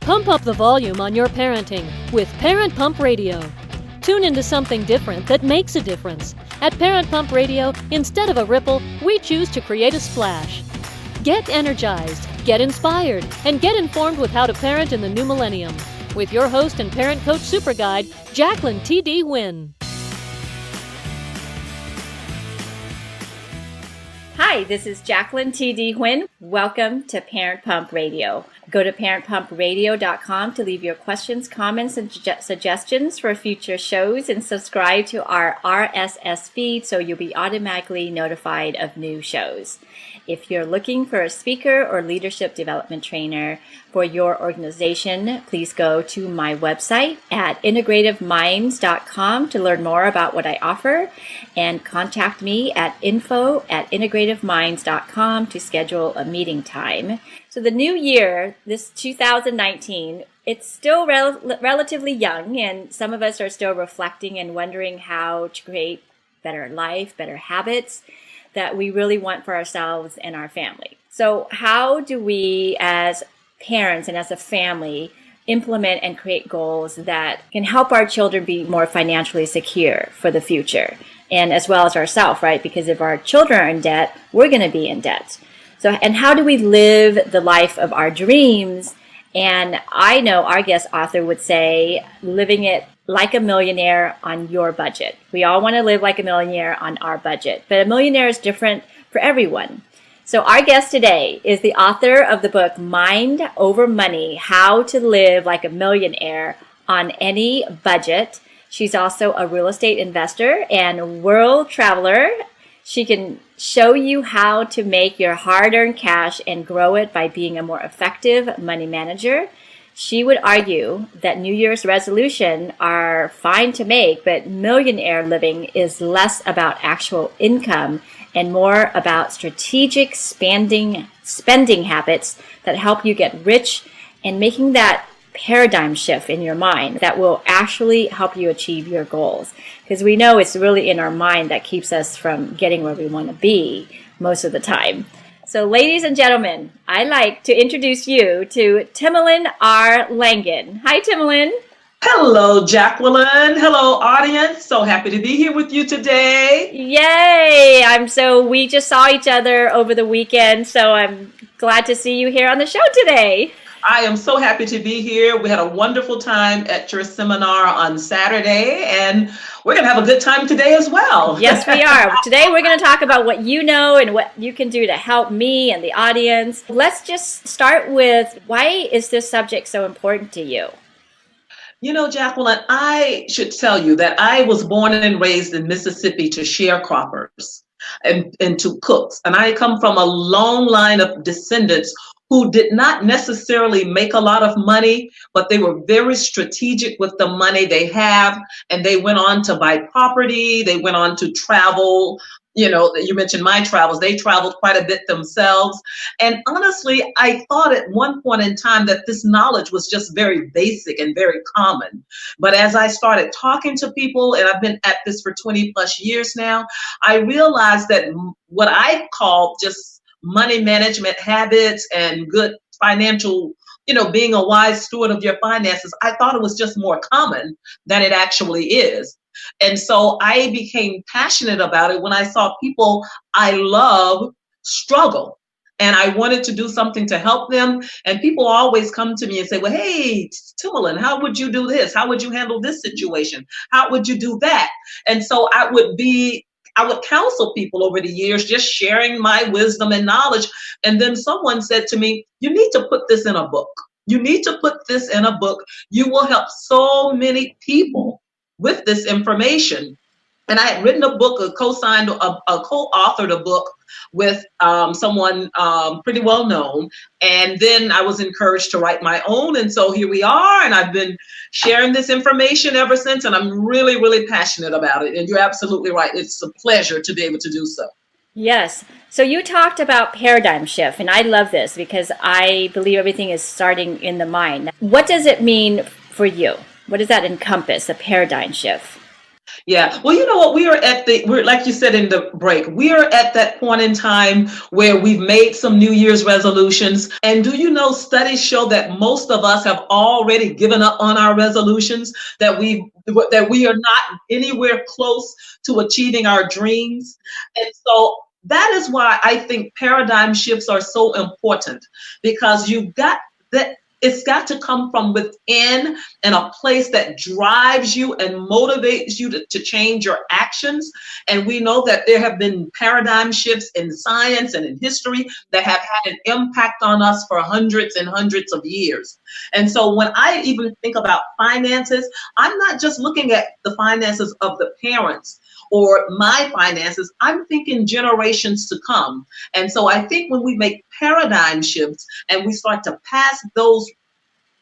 Pump up the volume on your parenting with Parent Pump Radio. Tune into something different that makes a difference. At Parent Pump Radio, instead of a ripple, we choose to create a splash. Get energized, get inspired, and get informed with how to parent in the new millennium. With your host and parent coach super guide, Jacqueline T.D. Wynn. Hi, this is Jacqueline T.D. Wynn. Welcome to Parent Pump Radio. Go to parentpumpradio.com to leave your questions, comments, and suggestions for future shows, and subscribe to our RSS feed so you'll be automatically notified of new shows. If you're looking for a speaker or leadership development trainer for your organization, please go to my website at integrativeminds.com to learn more about what I offer, and contact me at info@integrativeminds.com to schedule a meeting time. So the new year, this 2019, it's still relatively young, and some of us are still reflecting and wondering how to create better life, better habits that we really want for ourselves and our family. So how do we as parents and as a family implement and create goals that can help our children be more financially secure for the future, and as well as ourselves, right? Because if our children are in debt, we're going to be in debt. So, and how do we live the life of our dreams? And I know our guest author would say, living it like a millionaire on your budget. We all want to live like a millionaire on our budget, but a millionaire is different for everyone. So our guest today is the author of the book, Mind Over Money, How to Live Like a Millionaire on Any Budget. She's also a real estate investor and world traveler. She can show you how to make your hard-earned cash and grow it by being a more effective money manager. She would argue that New Year's resolutions are fine to make, but millionaire living is less about actual income and more about strategic spending habits that help you get rich, and making that paradigm shift in your mind that will actually help you achieve your goals. Because we know it's really in our mind that keeps us from getting where we want to be most of the time. So ladies and gentlemen, I'd like to introduce you to Timolin R. Langin. Hi, Timolin. Hello, Jacqueline. Hello, audience. So happy to be here with you today. Yay! We just saw each other over the weekend, so I'm glad to see you here on the show today. I am so happy to be here. We had a wonderful time at your seminar on Saturday, and we're going to have a good time today as well. Yes, we are. Today we're going to talk about what you know and what you can do to help me and the audience. Let's just start with, why is this subject so important to you? You know, Jacqueline, I should tell you that I was born and raised in Mississippi to sharecroppers and to cooks. And I come from a long line of descendants who did not necessarily make a lot of money, but they were very strategic with the money they have. And they went on to buy property. They went on to travel. You know, you mentioned my travels. They traveled quite a bit themselves. And honestly, I thought at one point in time that this knowledge was just very basic and very common. But as I started talking to people, and I've been at this for 20 plus years now, I realized that what I call just money management habits and good financial, being a wise steward of your finances, I thought it was just more common than it actually is. And so I became passionate about it when I saw people I love struggle. And I wanted to do something to help them. And people always come to me and say, well, hey, Timolin, how would you do this? How would you handle this situation? How would you do that? And so I would counsel people over the years, just sharing my wisdom and knowledge. And then someone said to me, you need to put this in a book. You need to put this in a book. You will help so many people with this information. And I had written a book, co-authored a book with someone pretty well known. And then I was encouraged to write my own. And so here we are. And I've been sharing this information ever since. And I'm really, really passionate about it. And you're absolutely right. It's a pleasure to be able to do so. Yes. So you talked about paradigm shift. And I love this because I believe everything is starting in the mind. What does it mean for you? What does that encompass, a paradigm shift? Yeah. Well, you know what? We're like you said in the break, we are at that point in time where we've made some New Year's resolutions. And do you know, studies show that most of us have already given up on our resolutions, that we are not anywhere close to achieving our dreams. And so that is why I think paradigm shifts are so important, because you've got that. It's got to come from within, and a place that drives you and motivates you to change your actions. And we know that there have been paradigm shifts in science and in history that have had an impact on us for hundreds and hundreds of years. And so when I even think about finances, I'm not just looking at the finances of the parents or my finances, I'm thinking generations to come. And so I think when we make paradigm shifts and we start to pass those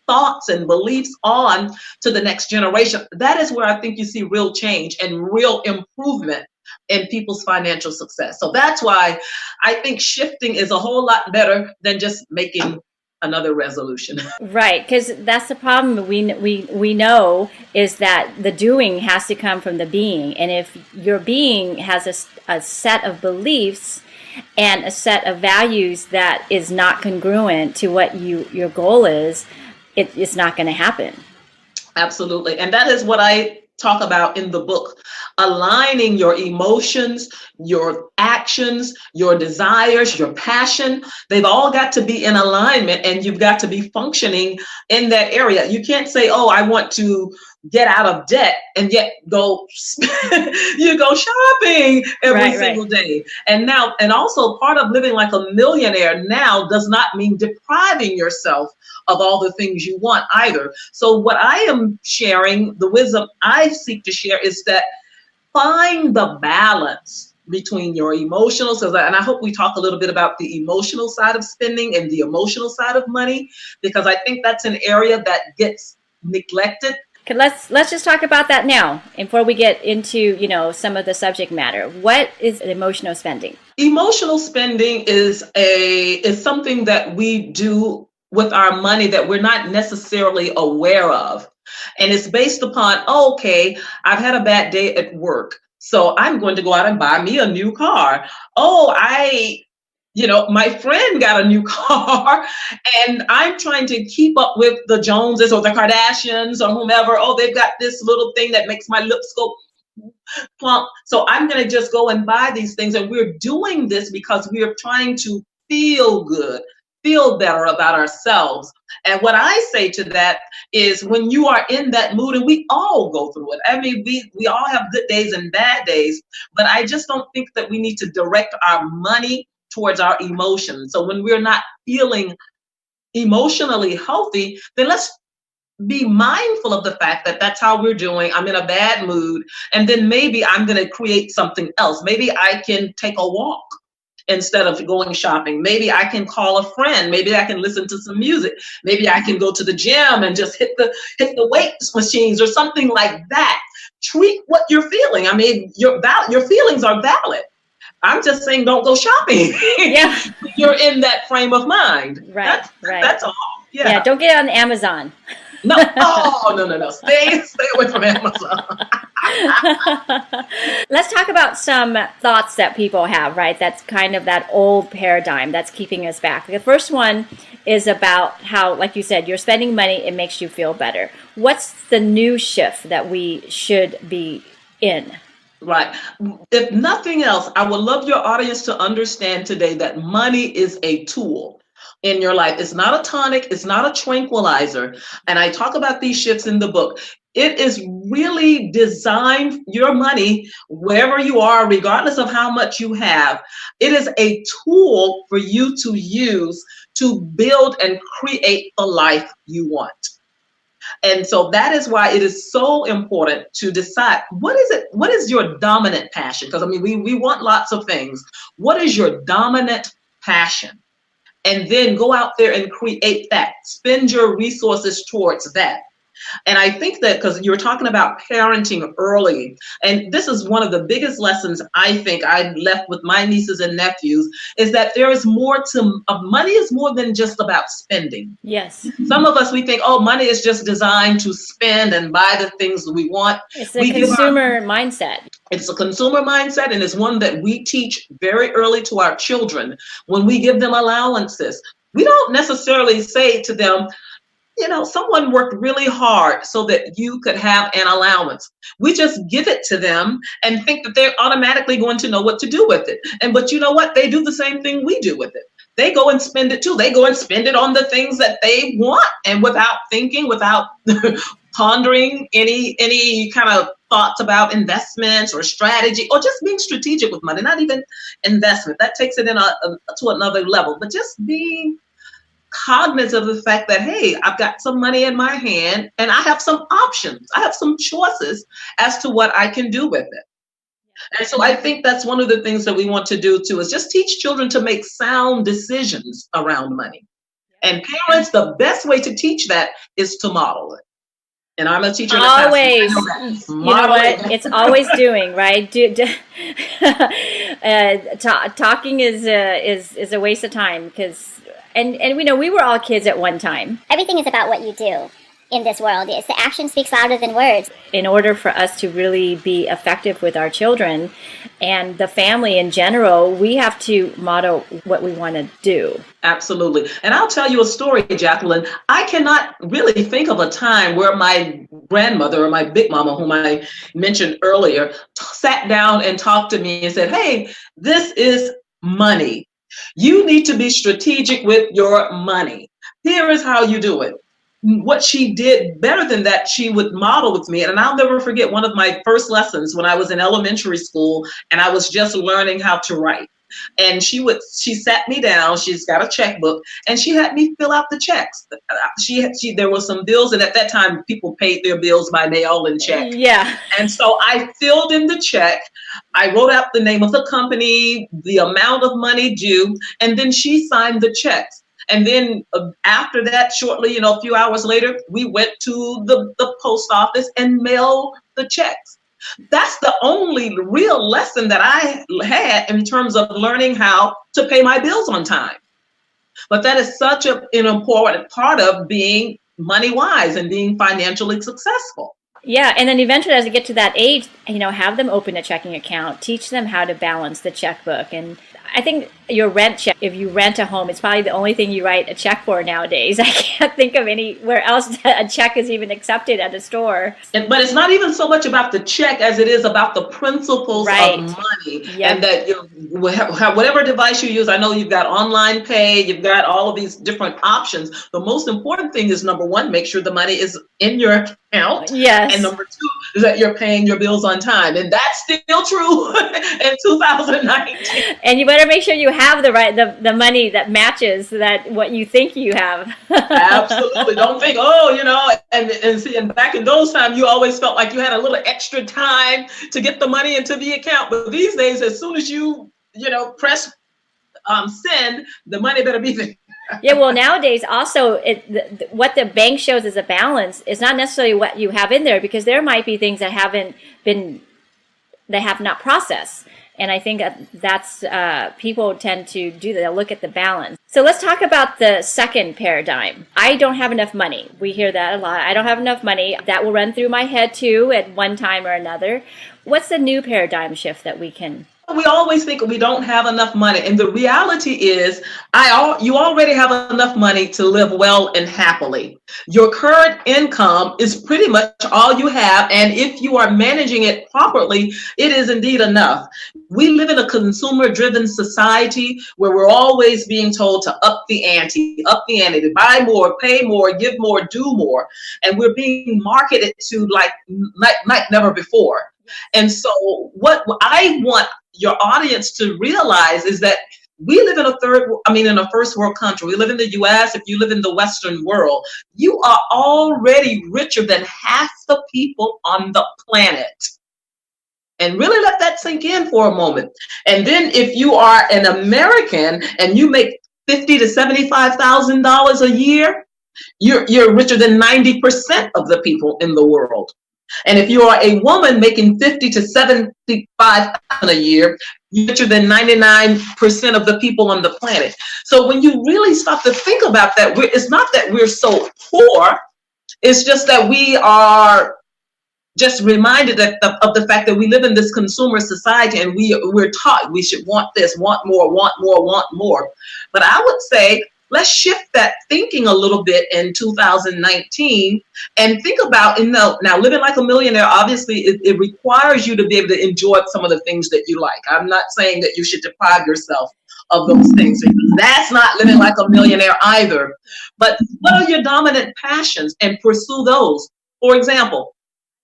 thoughts and beliefs on to the next generation, that is where I think you see real change and real improvement in people's financial success. So that's why I think shifting is a whole lot better than just making another resolution. Right, because that's the problem we know, is that the doing has to come from the being. And if your being has a set of beliefs and a set of values that is not congruent to what your goal is, it's not going to happen. Absolutely. And that is what I talk about in the book. Aligning your emotions, your actions, your desires, your passion, they've all got to be in alignment, and you've got to be functioning in that area. You can't say, oh, I want to get out of debt, and yet go you go shopping every single day. And also part of living like a millionaire now does not mean depriving yourself of all the things you want either. So what I am sharing, the wisdom I seek to share, is that find the balance between your emotional, and I hope we talk a little bit about the emotional side of spending and the emotional side of money, because I think that's an area that gets neglected. Okay, let's just talk about that now, before we get into some of the subject matter. What is emotional spending? Emotional spending is something that we do with our money that we're not necessarily aware of. And it's based upon, okay, I've had a bad day at work, so I'm going to go out and buy me a new car. Oh, my friend got a new car, and I'm trying to keep up with the Joneses or the Kardashians or whomever. Oh, they've got this little thing that makes my lips go plump, so I'm going to just go and buy these things. And we're doing this because we are trying to feel good, feel better about ourselves. And what I say to that is, when you are in that mood, and we all go through it. I mean, we all have good days and bad days, but I just don't think that we need to direct our money towards our emotions. So when we're not feeling emotionally healthy, then let's be mindful of the fact that that's how we're doing. I'm in a bad mood, and then maybe I'm going to create something else. Maybe I can take a walk instead of going shopping. Maybe I can call a friend. Maybe I can listen to some music. Maybe I can go to the gym and just hit the weights machines or something like that. Treat what you're feeling. I mean, your feelings are valid. I'm just saying, don't go shopping. Yeah. You're in that frame of mind. Right. That's all. Yeah. Don't get on Amazon. No. Oh, no. Stay away from Amazon. Let's talk about some thoughts that people have, right? That's kind of that old paradigm that's keeping us back. The first one is about how, like you said, you're spending money, it makes you feel better. What's the new shift that we should be in? Right. If nothing else, I would love your audience to understand today that money is a tool in your life. It's not a tonic. It's not a tranquilizer. And I talk about these shifts in the book. It is really designed, your money, wherever you are, regardless of how much you have, it is a tool for you to use to build and create the life you want. And so that is why it is so important to decide, what is your dominant passion? Because I mean, we want lots of things. What is your dominant passion? And then go out there and create that. Spend your resources towards that. And I think that because you're talking about parenting early, and this is one of the biggest lessons I think I left with my nieces and nephews, is that there is more to money is more than just about spending. Yes. Some of us, we think, oh, money is just designed to spend and buy the things we want. It's a consumer mindset. It's a consumer mindset, and it's one that we teach very early to our children. When we give them allowances, we don't necessarily say to them, you know, someone worked really hard so that you could have an allowance. We just give it to them and think that they're automatically going to know what to do with it. But you know what? They do the same thing we do with it. They go and spend it too. They go and spend it on the things that they want, and without thinking, without pondering any kind of thoughts about investments or strategy, or just being strategic with money. Not even investment. That takes it to another level. But just being cognizant of the fact that, hey, I've got some money in my hand and I have some options. I have some choices as to what I can do with it. And so I think that's one of the things that we want to do too, is just teach children to make sound decisions around money. And parents, the best way to teach that is to model it. And I'm a teacher. Always, you know what? It's always doing, right? Talking is a waste of time, because and we know we were all kids at one time. Everything is about what you do in this world. It's the action speaks louder than words. In order for us to really be effective with our children and the family in general, we have to model what we want to do. Absolutely. And I'll tell you a story, Jacqueline. I cannot really think of a time where my grandmother or my big mama, whom I mentioned earlier, sat down and talked to me and said, hey, this is money. You need to be strategic with your money. Here is how you do it. What she did better than that, she would model with me. And I'll never forget one of my first lessons when I was in elementary school and I was just learning how to write. And she sat me down, she's got a checkbook, and she had me fill out the checks. There were some bills, and at that time people paid their bills by mail and check. Yeah. And so I filled in the check. I wrote out the name of the company, the amount of money due, and then she signed the checks. And then after that, shortly, a few hours later, we went to the post office and mailed the checks. That's the only real lesson that I had in terms of learning how to pay my bills on time. But that is such an important part of being money wise and being financially successful. Yeah, and then eventually as they get to that age, have them open a checking account, teach them how to balance the checkbook. And I think your rent check, if you rent a home, it's probably the only thing you write a check for nowadays. I can't think of anywhere else that a check is even accepted at a store. But it's not even so much about the check as it is about the principles of money. Yep. And that whatever device you use, I know you've got online pay, you've got all of these different options. The most important thing is, number one, make sure the money is in your account. Yes. And number two is that you're paying your bills on time. And that's still true in 2019. And you better make sure you have the money that matches what you think you have. Absolutely. Don't think, and see, and back in those times, you always felt like you had a little extra time to get the money into the account. But these days, as soon as you press send, the money better be there. Yeah, well, nowadays also, what the bank shows as a balance is not necessarily what you have in there, because there might be things that they have not processed. And I think that's people tend to do that. They'll look at the balance. So let's talk about the second paradigm. I don't have enough money. We hear that a lot. I don't have enough money. That will run through my head too at one time or another. What's the new paradigm shift that we can? We always think we don't have enough money. And the reality is you already have enough money to live well and happily. Your current income is pretty much all you have. And if you are managing it properly, it is indeed enough. We live in a consumer-driven society where we're always being told to up the ante, to buy more, pay more, give more, do more. And we're being marketed to like never before. And so what I want your audience to realize is that we live in a first world country. We live in the US. If you live in the Western world, you are already richer than half the people on the planet. And really let that sink in for a moment. And then if you are an American and you make $50,000 to $75,000 a year, you're richer than 90% of the people in the world. And if you are a woman making 50 to 75,000 a year, you're richer than 99% of the people on the planet. So when you really stop to think about that, it's not that we're so poor. It's just that we are just reminded of the fact that we live in this consumer society, and we're taught we should want this, want more, want more, want more. But I would say, let's shift that thinking a little bit in 2019 and think about, now living like a millionaire, obviously it requires you to be able to enjoy some of the things that you like. I'm not saying that you should deprive yourself of those things. That's not living like a millionaire either. But what are your dominant passions, and pursue those? For example,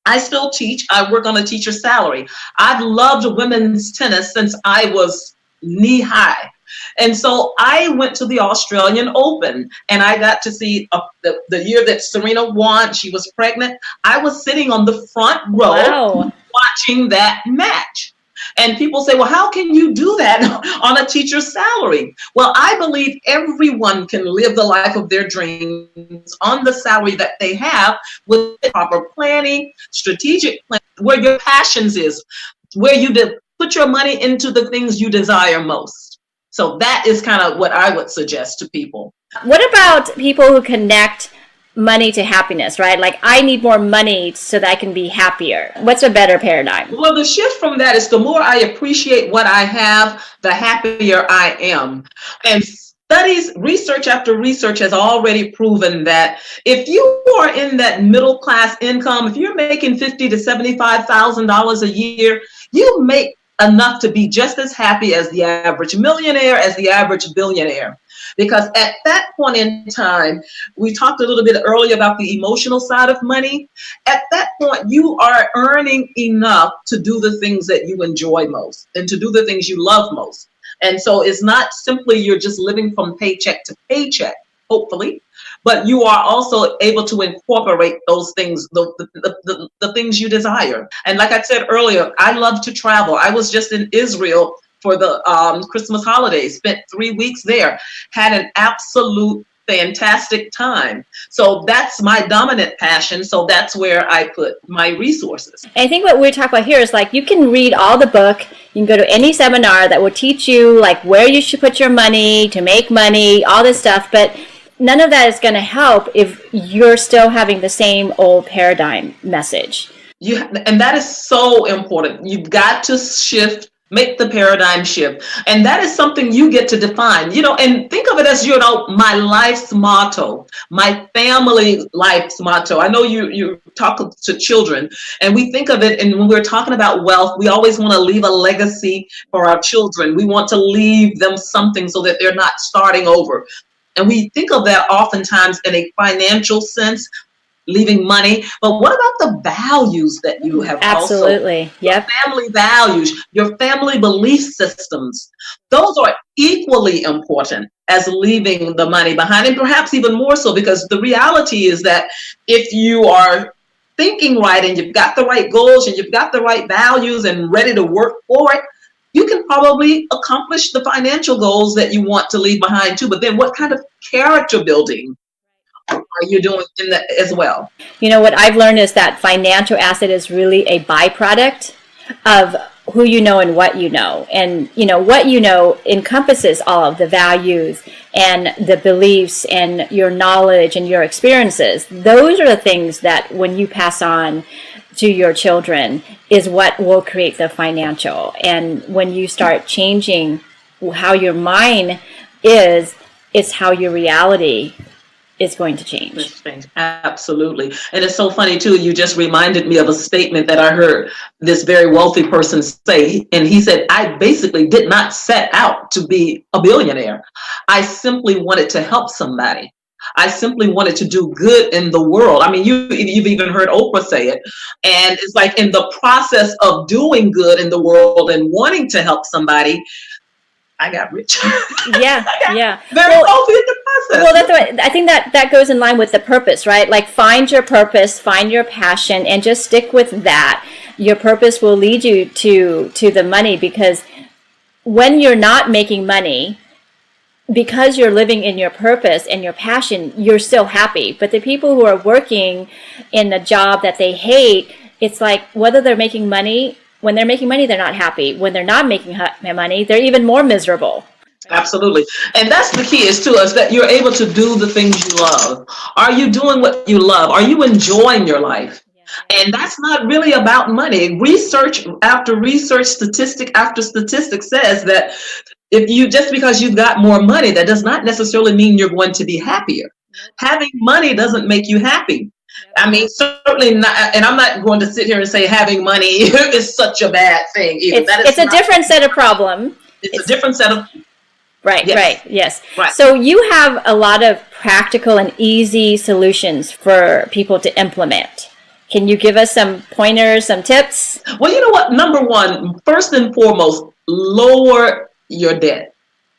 I still teach. I work on a teacher's salary. I've loved women's tennis since I was knee high. And so I went to the Australian Open, and I got to see the year that Serena won. She was pregnant. I was sitting on the front row watching that match. And people say, well, how can you do that on a teacher's salary? Well, I believe everyone can live the life of their dreams on the salary that they have, with proper planning, strategic planning, where your passions is, where you put your money into the things you desire most. So that is kind of what I would suggest to people. What about people who connect money to happiness, right? Like, I need more money so that I can be happier. What's a better paradigm? Well, the shift from that is, the more I appreciate what I have, the happier I am. And research after research has already proven that if you are in that middle class income, if you're making $50,000 to $75,000 a year, you make enough to be just as happy as the average millionaire, as the average billionaire. Because at that point in time, we talked a little bit earlier about the emotional side of money. At that point, you are earning enough to do the things that you enjoy most and to do the things you love most. And so it's not simply you're just living from paycheck to paycheck, hopefully, but you are also able to incorporate those things, the things you desire. And like I said earlier, I love to travel. I was just in Israel for the Christmas holidays, spent 3 weeks there, had an absolute fantastic time. So that's my dominant passion. So that's where I put my resources. I think what we're talking about here is, like, you can read all the book, you can go to any seminar that will teach you like where you should put your money to make money, all this stuff, but none of that is going to help if you're still having the same old paradigm message. And that is so important. You've got to shift, make the paradigm shift. And that is something you get to define, and think of it as, my life's motto, my family life's motto. I know you talk to children, and we think of it, and when we're talking about wealth, we always want to leave a legacy for our children. We want to leave them something so that they're not starting over. And we think of that oftentimes in a financial sense, leaving money. But what about the values that you have? Absolutely. Also? Yep. Your family values, your family belief systems. Those are equally important as leaving the money behind, and perhaps even more so, because the reality is that if you are thinking right and you've got the right goals and you've got the right values and ready to work for it, you can probably accomplish the financial goals that you want to leave behind too. But then what kind of character building are you doing in that as well? What I've learned is that financial asset is really a byproduct of who you know and what you know. And, what you know encompasses all of the values and the beliefs and your knowledge and your experiences. Those are the things that when you pass on to your children is what will create the financial. And when you start changing how your mind is, it's how your reality is going to change. Absolutely. And it's so funny too, you just reminded me of a statement that I heard this very wealthy person say, and he said, I basically did not set out to be a billionaire. I simply wanted to help somebody. I simply wanted to do good in the world. I mean, you've even heard Oprah say it. And it's like, in the process of doing good in the world and wanting to help somebody, I got rich. Yeah. Very wealthy in the process. Well, that's what I think that goes in line with the purpose, right? Like, find your purpose, find your passion, and just stick with that. Your purpose will lead you to the money, because when you're not making money, because you're living in your purpose and your passion, you're still happy. But the people who are working in a job that they hate, it's like whether they're making money, when they're making money, they're not happy. When they're not making money, they're even more miserable. Absolutely. And that's the key is to us that you're able to do the things you love. Are you doing what you love? Are you enjoying your life? And that's not really about money. Research after research, statistic after statistic says that if you just because you've got more money, that does not necessarily mean you're going to be happier. Having money doesn't make you happy. I mean, certainly not, and I'm not going to sit here and say having money is such a bad thing either. It's a different set of problem. It's a different set of Right, yes. yes. Right. So you have a lot of practical and easy solutions for people to implement. Can you give us some pointers, some tips? Well, you know what? Number one, first and foremost, lower your debt.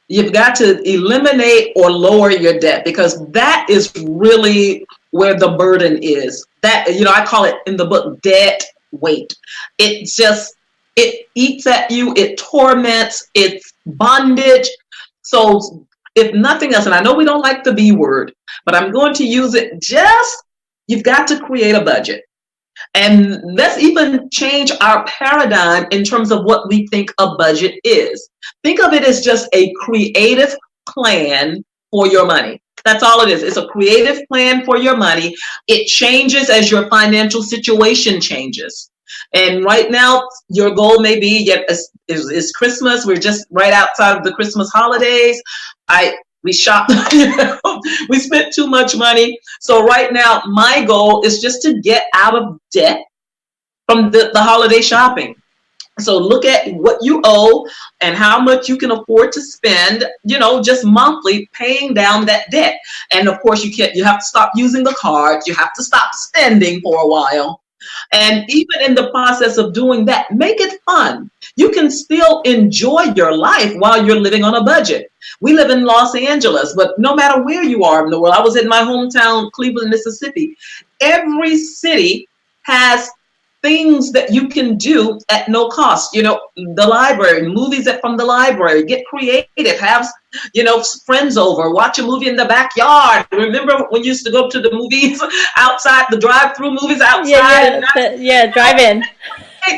You've got to eliminate or lower your debt because that is really where the burden is. That, I call it in the book debt weight. It eats at you, it torments, it's bondage. So if nothing else, and I know we don't like the B word, but I'm going to use it, you've got to create a budget. And let's even change our paradigm in terms of what we think a budget is. Think of it as just a creative plan for your money. That's all it is. It's a creative plan for your money. It changes as your financial situation changes. And right now, your goal may be, is Christmas. We're just right outside of the Christmas holidays. We shopped, we spent too much money. So right now, my goal is just to get out of debt from the holiday shopping. So look at what you owe and how much you can afford to spend, just monthly paying down that debt. And of course, you have to stop using the cards. You have to stop spending for a while. And even in the process of doing that, make it fun. You can still enjoy your life while you're living on a budget. We live in Los Angeles, but no matter where you are in the world, I was in my hometown, Cleveland, Mississippi. Every city has things that you can do at no cost. The library, movies from the library, get creative, have, friends over, watch a movie in the backyard. Remember when you used to go to the movies outside, the drive-through movies outside? Drive-in.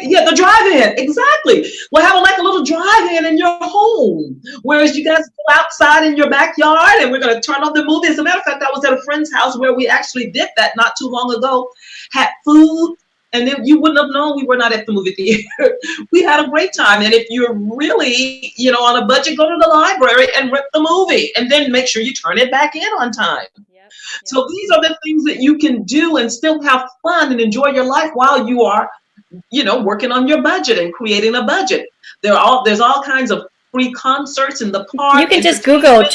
Yeah, the drive-in, exactly. Well, have a little drive-in in your home, whereas you guys go outside in your backyard and we're going to turn on the movie. As a matter of fact, I was at a friend's house where we actually did that not too long ago, had food, and then you wouldn't have known we were not at the movie theater. We had a great time. And if you're really, on a budget, go to the library and rent the movie and then make sure you turn it back in on time. Yep. So these are the things that you can do and still have fun and enjoy your life while you are, working on your budget and creating a budget. There's all kinds of free concerts in the park. You can just Google,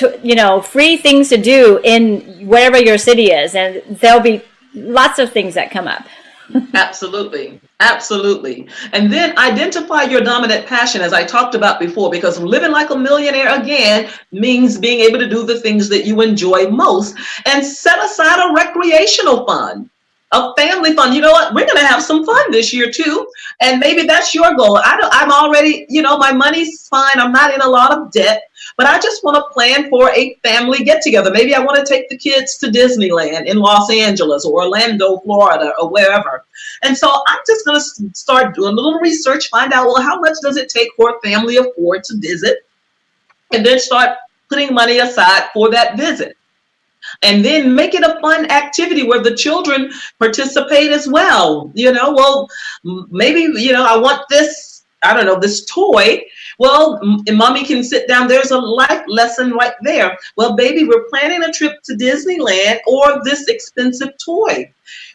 free things to do in wherever your city is, and there'll be lots of things that come up. Absolutely. And then identify your dominant passion, as I talked about before, because living like a millionaire, again, means being able to do the things that you enjoy most, and set aside a recreational fund. A family fund. You know what? We're going to have some fun this year too. And maybe that's your goal. I'm already, my money's fine. I'm not in a lot of debt, but I just want to plan for a family get together. Maybe I want to take the kids to Disneyland in Los Angeles or Orlando, Florida, or wherever. And so I'm just going to start doing a little research, find out, well, how much does it take for a family of 4 to visit? And then start putting money aside for that visit. And then make it a fun activity where the children participate as well. Maybe, I want this, this toy. Well, mommy can sit down. There's a life lesson right there. Well, baby, we're planning a trip to Disneyland or this expensive toy.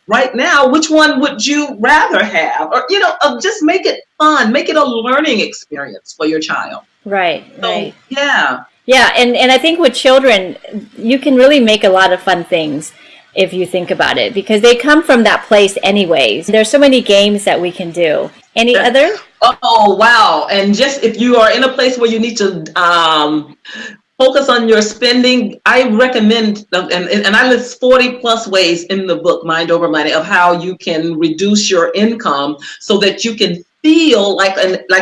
Right now, which one would you rather have? Or, just make it fun. Make it a learning experience for your child. Right. Yeah. Yeah, and I think with children, you can really make a lot of fun things if you think about it, because they come from that place anyways. There's so many games that we can do. Any other? Oh, wow. And just if you are in a place where you need to focus on your spending, I recommend, and I list 40 plus ways in the book, Mind Over Money, of how you can reduce your income so that you can feel like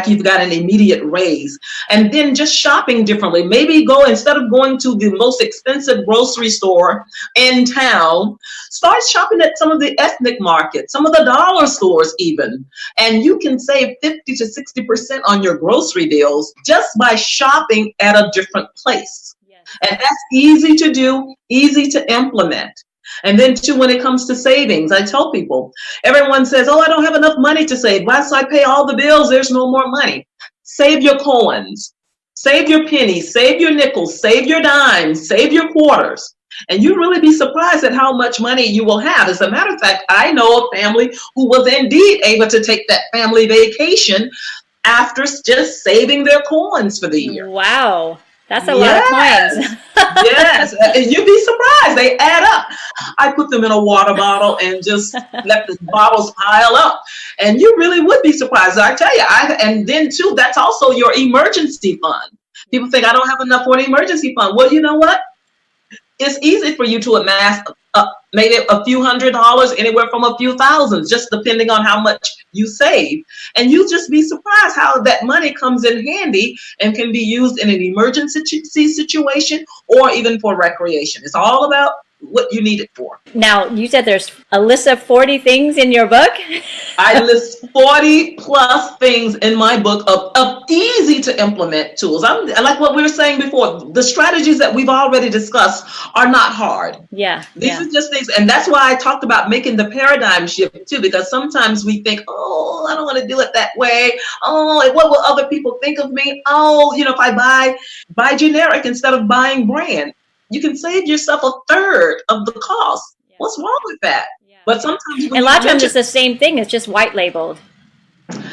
you've got an immediate raise. And then just shopping differently. Maybe instead of going to the most expensive grocery store in town, start shopping at some of the ethnic markets, some of the dollar stores even. And you can save 50 to 60% on your grocery bills just by shopping at a different place. Yes. And that's easy to do, easy to implement. And then too, when it comes to savings, I tell people, everyone says, oh, I don't have enough money to save. Once I pay all the bills, there's no more money. Save your coins, save your pennies, save your nickels, save your dimes, save your quarters. And you'll really be surprised at how much money you will have. As a matter of fact, I know a family who was indeed able to take that family vacation after just saving their coins for the year. Wow. That's a lot of coins. Yes, and you'd be surprised. They add up. I put them in a water bottle and just let the bottles pile up. And you really would be surprised. I tell you, and then too, that's also your emergency fund. People think I don't have enough for an emergency fund. Well, you know what? It's easy for you to amass maybe a few $100s, anywhere from a few thousands, just depending on how much you save. And you'll just be surprised how that money comes in handy and can be used in an emergency situation or even for recreation. It's all about what you need it for. Now, you said there's a list of 40 things in your book? I list 40 plus things in my book of easy to implement tools. Like what we were saying before, the strategies that we've already discussed are not hard. Yeah. These are just things. And that's why I talked about making the paradigm shift too, because sometimes we think, oh, I don't want to do it that way. Oh, what will other people think of me? Oh, if I buy generic instead of buying brand, you can save yourself a third of the cost. Yeah. What's wrong with that? Yeah. But sometimes a lot of times it's the same thing. It's just white labeled.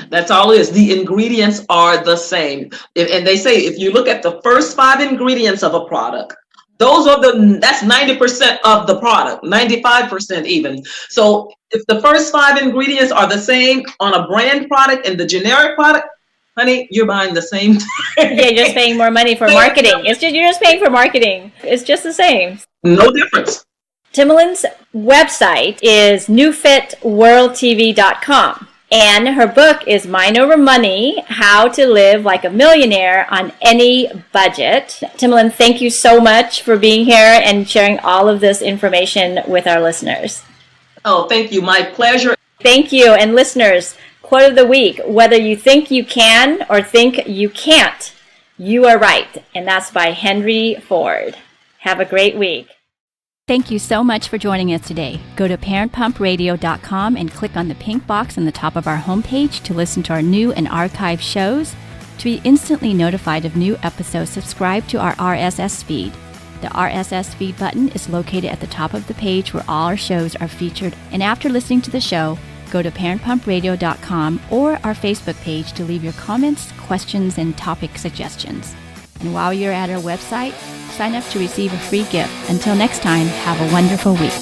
That's all it is. The ingredients are the same. And they say if you look at the first 5 ingredients of a product, that's 90% of the product, 95% even. So if the first 5 ingredients are the same on a brand product and the generic product, honey, you're buying the same thing. Yeah, you're just paying more money for marketing. You're just paying for marketing. It's just the same. No difference. Timolin's website is newfitworldtv.com. And her book is Mind Over Money, How to Live Like a Millionaire on Any Budget. Timolin, thank you so much for being here and sharing all of this information with our listeners. Oh, thank you. My pleasure. Thank you. And listeners, quote of the week, whether you think you can or think you can't, you are right. And that's by Henry Ford. Have a great week. Thank you so much for joining us today. Go to parentpumpradio.com and click on the pink box on the top of our homepage to listen to our new and archived shows. To be instantly notified of new episodes, subscribe to our RSS feed. The RSS feed button is located at the top of the page where all our shows are featured. And after listening to the show, go to parentpumpradio.com or our Facebook page to leave your comments, questions, and topic suggestions. And while you're at our website, sign up to receive a free gift. Until next time, have a wonderful week.